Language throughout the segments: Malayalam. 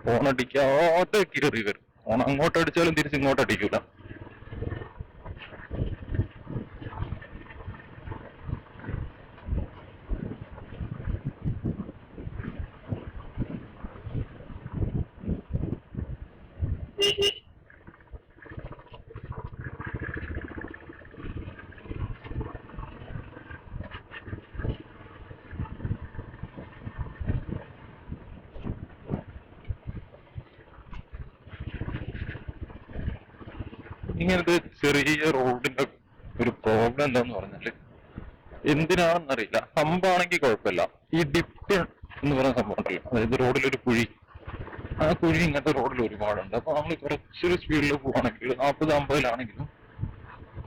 ഫോണടിക്കാതെ കയറി വരും. ഫോൺ അങ്ങോട്ട് അടിച്ചാലും തിരിച്ചിങ്ങോട്ട് അടിക്കൂല. ഇങ്ങനത്തെ ചെറിയ റോഡിന്റെ ഒരു പ്രോബ്ലം എന്താന്ന് പറഞ്ഞാല് എന്തിനാണെന്നറിയില്ല. ഹമ്പാണെങ്കിൽ കുഴപ്പമില്ല. ഈ ഡിപ്പ് എന്ന് പറയുന്ന സംഭവം ഉണ്ടല്ലോ, അതായത് റോഡിലൊരു കുഴി, ആ കുഴി ഇങ്ങനത്തെ റോഡിൽ ഒരുപാടുണ്ട്. അപ്പൊ നമ്മൾ കുറച്ചൊരു സ്പീഡിൽ പോവാണെങ്കിൽ 40-50-ലാണെങ്കിലും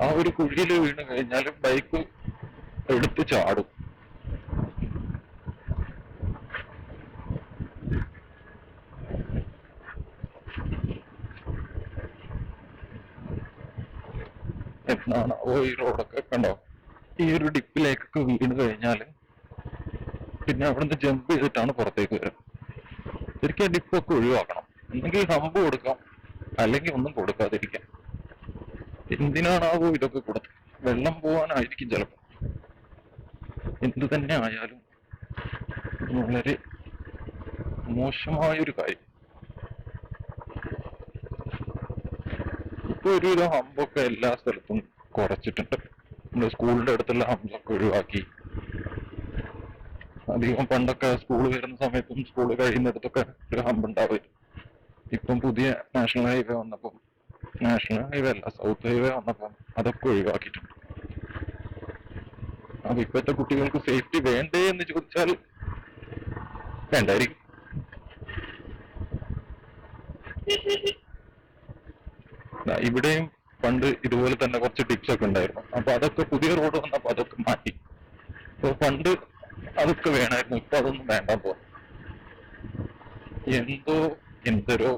ആ ഒരു കുഴിയിൽ വീണ് കഴിഞ്ഞാൽ ബൈക്ക് എടുത്ത് ചാടും. എന്നാണ് ഈ റോഡൊക്കെ കണ്ടോ, ഈ ഒരു ഡിപ്പിലേക്കൊക്കെ വീണ് കഴിഞ്ഞാല് പിന്നെ അവിടുന്ന് ജമ്പ് ചെയ്തിട്ടാണ് പുറത്തേക്ക് വരിക. ശരിക്കും ആ ഡിപ്പൊക്കെ ഒഴിവാക്കണം. ഒന്നെങ്കിൽ ഹമ്പ് കൊടുക്കാം, അല്ലെങ്കിൽ ഒന്നും കൊടുക്കാതിരിക്കാം. എന്തിനാണാവോ ഇതൊക്കെ കൊടുത്തത്? വെള്ളം പോവാനായിരിക്കും ചിലപ്പോൾ. എന്തു തന്നെ ആയാലും വളരെ മോശമായൊരു കാര്യം. ഇപ്പൊ ഒരുവിധം ഹമ്പൊക്കെ എല്ലാ സ്ഥലത്തും കുറച്ചിട്ടുണ്ട്. നമ്മുടെ സ്കൂളിന്റെ അടുത്തുള്ള ഹമ്പൊക്കെ ഒഴിവാക്കി. അധികം പണ്ടൊക്കെ സ്കൂൾ വരുന്ന സമയത്തും സ്കൂൾ കഴിയുന്നിടത്തൊക്കെ ഒരു ഹമ്പ് ഉണ്ടാവും. ഇപ്പം പുതിയ നാഷണൽ ഹൈവേ വന്നപ്പം, നാഷണൽ ഹൈവേ അല്ല, സൗത്ത് ഹൈവേ വന്നപ്പം അതൊക്കെ ഒഴിവാക്കിയിട്ടുണ്ട്. അപ്പൊ ഇപ്പോഴത്തെ കുട്ടികൾക്ക് സേഫ്റ്റി വേണ്ടേ എന്ന് ചോദിച്ചാൽ വേണ്ടായിരിക്കും. ഇവിടെയും പണ്ട് ഇതുപോലെ തന്നെ കുറച്ച് ടിപ്സ് ഒക്കെ ഉണ്ടായിരുന്നു. അപ്പൊ അതൊക്കെ പുതിയ റോഡ് വന്നപ്പോ അതൊക്കെ മാറ്റി. അപ്പൊ പണ്ട് അതൊക്കെ വേണമായിരുന്നു, ഇപ്പൊ അതൊന്നും വേണ്ടാൻ പോകും. എന്തോ എന്തൊരോ